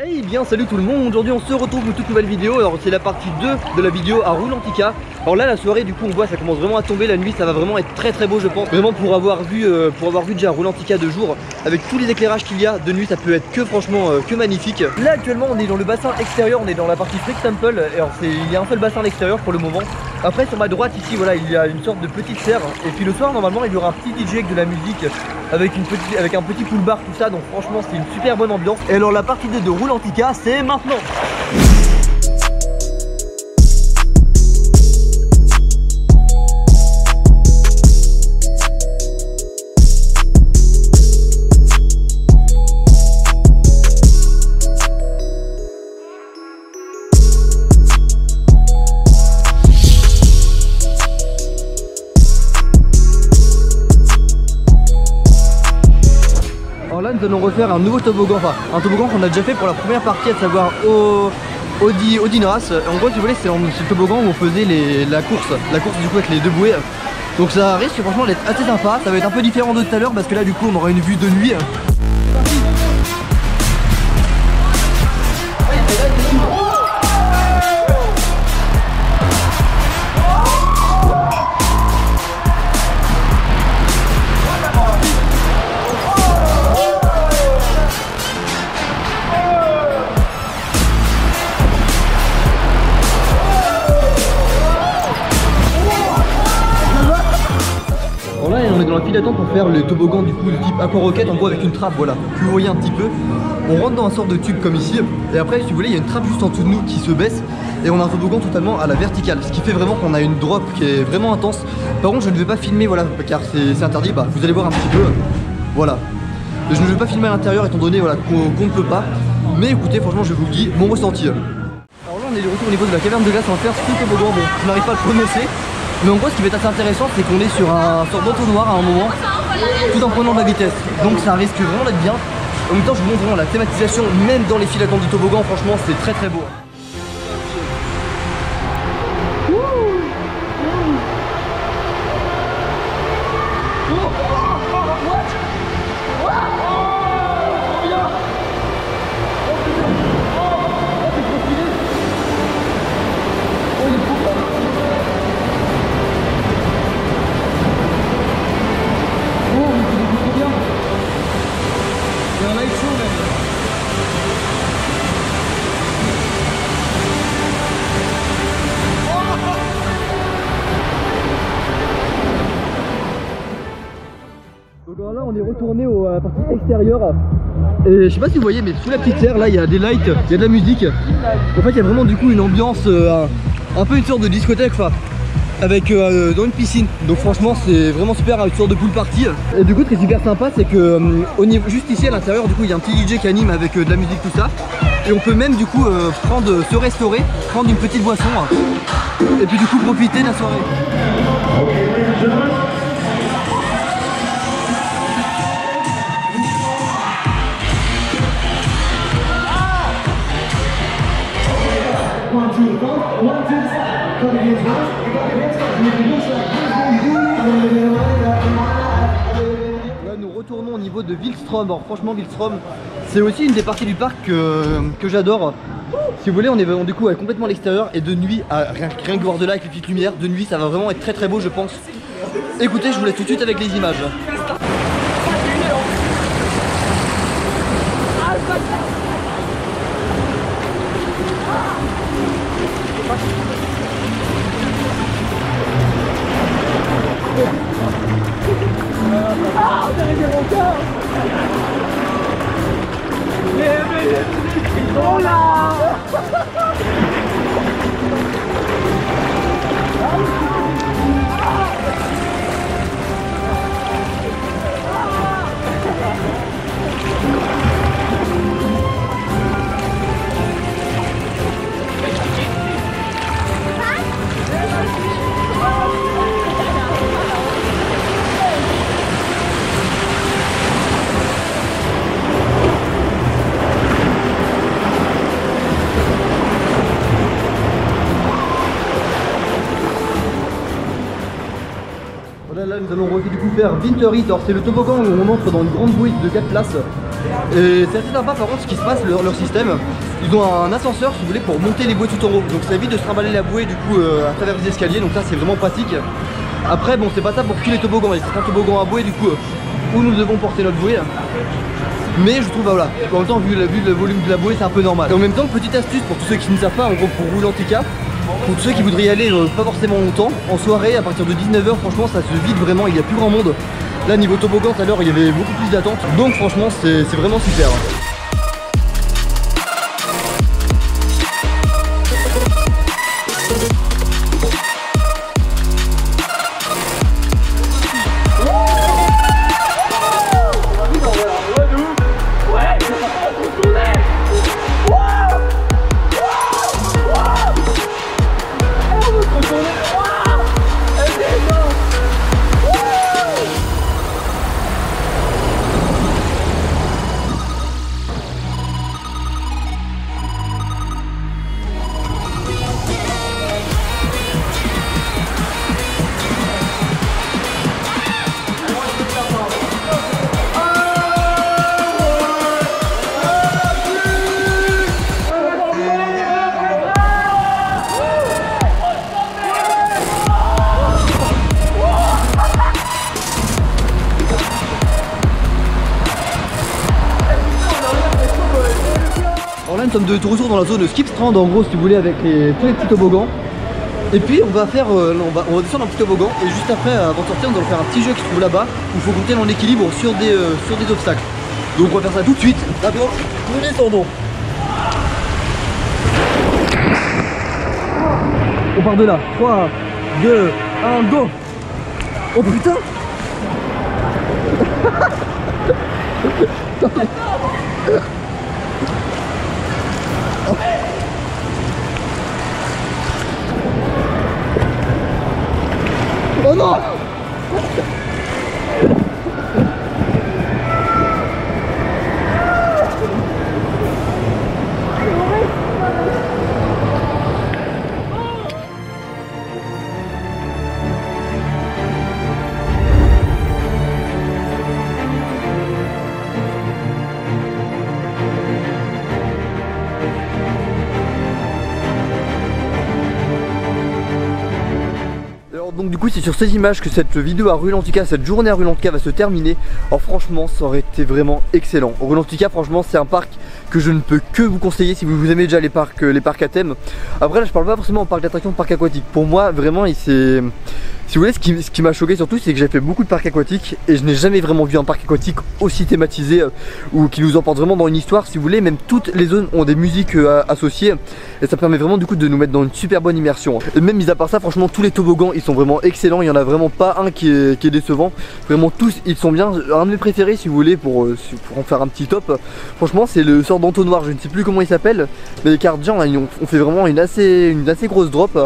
Hey bien salut tout le monde, aujourd'hui on se retrouve pour une toute nouvelle vidéo. Alors c'est la partie 2 de la vidéo à Roulantica. Alors là la soirée du coup on voit ça commence vraiment à tomber, la nuit ça va vraiment être très beau je pense. Vraiment pour avoir vu déjà Roulantica de jour, avec tous les éclairages qu'il y a de nuit ça peut être que franchement que magnifique. Là actuellement on est dans le bassin extérieur, on est dans la partie Freak Temple. Alors il y a un seul bassin à l'extérieur pour le moment. Après sur ma droite ici voilà il y a une sorte de petite serre. Et puis le soir normalement il y aura un petit DJ avec de la musique, avec un petit pool bar tout ça. Donc franchement c'est une super bonne ambiance. Et alors la partie 2 de Roulantica c'est maintenant. Nous allons refaire un nouveau toboggan, enfin un toboggan qu'on a déjà fait pour la première partie, à savoir Odinas. En gros si vous voulez c'est le toboggan où on faisait la course du coup avec les deux bouées. Donc ça risque franchement d'être assez sympa, ça va être un peu différent de tout à l'heure parce que là du coup on aura une vue de nuit. On est dans la file d'attente pour faire le toboggan du coup de type Aqua Rocket, en gros avec une trappe, voilà, que vous voyez un petit peu. On rentre dans un sorte de tube comme ici, et après si vous voulez il y a une trappe juste en dessous de nous qui se baisse, et on a un toboggan totalement à la verticale, ce qui fait vraiment qu'on a une drop qui est vraiment intense. Par contre je ne vais pas filmer, voilà, car c'est interdit, bah vous allez voir un petit peu, voilà. Je ne vais pas filmer à l'intérieur étant donné voilà, qu'on ne peut pas, mais écoutez franchement je vous le dis, mon ressenti. Alors là on est de retour au niveau de la caverne de glace, on va faire ce toboggan, bon je n'arrive pas à le prononcer. Mais en gros ce qui va être assez intéressant c'est qu'on est sur un sort d'entonnoir à un moment, tout en prenant de la vitesse. Donc ça risque vraiment d'être bien. En même temps je vous montre vraiment la thématisation, même dans les files d'attente du toboggan, franchement c'est très beau. Donc là on est retourné à la partie extérieure et je sais pas si vous voyez mais sous la petite serre là il y a des lights, il y a de la musique. En fait il y a vraiment du coup une ambiance un peu une sorte de discothèque avec dans une piscine. Donc franchement c'est vraiment super, une sorte de pool party. Et du coup ce qui est super sympa c'est que juste ici à l'intérieur du coup il y a un petit DJ qui anime avec de la musique tout ça. Et on peut même du coup se restaurer, prendre une petite boisson et puis du coup profiter de la soirée. Là nous retournons au niveau de Wildstrom. Alors franchement Wildstrom c'est aussi une des parties du parc que j'adore. Si vous voulez on est du coup complètement à l'extérieur et de nuit, rien que voir de là avec les petites lumières, de nuit ça va vraiment être très beau je pense. Écoutez je vous laisse tout de suite avec les images. Ah, on a réglé mon cœur. Oh là. Là nous allons du coup faire Winter Heat. Alors c'est le toboggan où on entre dans une grande bouée de 4 places. Et c'est assez sympa par contre ce qui se passe, leur système. Ils ont un ascenseur si vous voulez pour monter les bouées tout en haut. Donc ça évite de se trimballer la bouée du coup à travers les escaliers. Donc ça c'est vraiment pratique. Après bon c'est pas ça pour tous les toboggans. Il y a certains toboggans à bouée du coup où nous devons porter notre bouée. Mais je trouve bah voilà, en même temps vu le volume de la bouée c'est un peu normal. Et en même temps petite astuce pour tous ceux qui ne savent pas, en gros pour Roulantica, pour tous ceux qui voudraient y aller pas forcément longtemps, en soirée à partir de 19h franchement ça se vide vraiment, il n'y a plus grand monde. Là niveau toboggan tout à l'heure il y avait beaucoup plus d'attente, donc franchement c'est vraiment super. Alors là nous sommes de retour dans la zone skip strand en gros si vous voulez avec tous les petits toboggans. Et puis on va faire, on va descendre un petit toboggan et juste après avant de sortir on va faire un petit jeu qui se trouve là-bas où il faut compter en équilibre sur des obstacles. Donc on va faire ça tout de suite. D'abord nous descendons. On part de là. 3, 2, 1, go. Oh putain. Oh non! Donc du coup c'est sur ces images que cette vidéo à Roulantica, cette journée à Roulantica va se terminer. Alors franchement ça aurait été vraiment excellent. Roulantica franchement c'est un parc que je ne peux que vous conseiller si vous aimez déjà les parcs à thème. Après là je parle pas forcément en parc d'attractions, de parc aquatique. Pour moi vraiment c'est... Si vous voulez, ce qui m'a choqué surtout, c'est que j'ai fait beaucoup de parcs aquatiques et je n'ai jamais vraiment vu un parc aquatique aussi thématisé ou qui nous emporte vraiment dans une histoire. Si vous voulez, même toutes les zones ont des musiques associées et ça permet vraiment du coup de nous mettre dans une super bonne immersion. Et même mis à part ça, franchement, tous les toboggans ils sont vraiment excellents. Il y en a vraiment pas un qui est décevant. Vraiment tous ils sont bien. Un de mes préférés, si vous voulez, pour en faire un petit top, franchement, c'est le sort d'entonnoir. Je ne sais plus comment il s'appelle, mais les cardians là, on fait vraiment une assez grosse drop.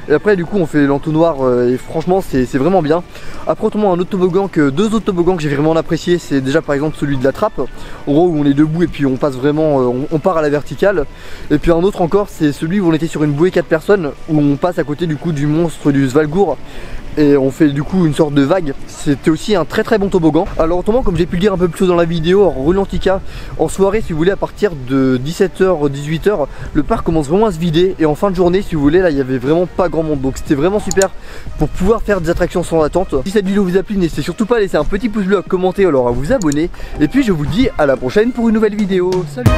Et après, du coup, on fait l'entonnoir et franchement, c'est vraiment bien. Après autrement un autre toboggan deux autres toboggans que j'ai vraiment apprécié, c'est déjà par exemple celui de la trappe, en gros où on est debout et puis on passe vraiment, on part à la verticale. Et puis un autre encore c'est celui où on était sur une bouée 4 personnes, où on passe à côté du coup du monstre du Svalgour et on fait du coup une sorte de vague. C'était aussi un très bon toboggan. Alors autrement, comme j'ai pu le dire un peu plus tôt dans la vidéo, Roulantica en soirée si vous voulez à partir de 17h 18h le parc commence vraiment à se vider et en fin de journée si vous voulez là il y avait vraiment pas grand monde, donc c'était vraiment super pour pouvoir faire des attractions sans attente. Si cette vidéo vous a plu, n'hésitez surtout pas à laisser un petit pouce bleu, à commenter, alors à vous abonner et puis je vous dis à la prochaine pour une nouvelle vidéo. Salut.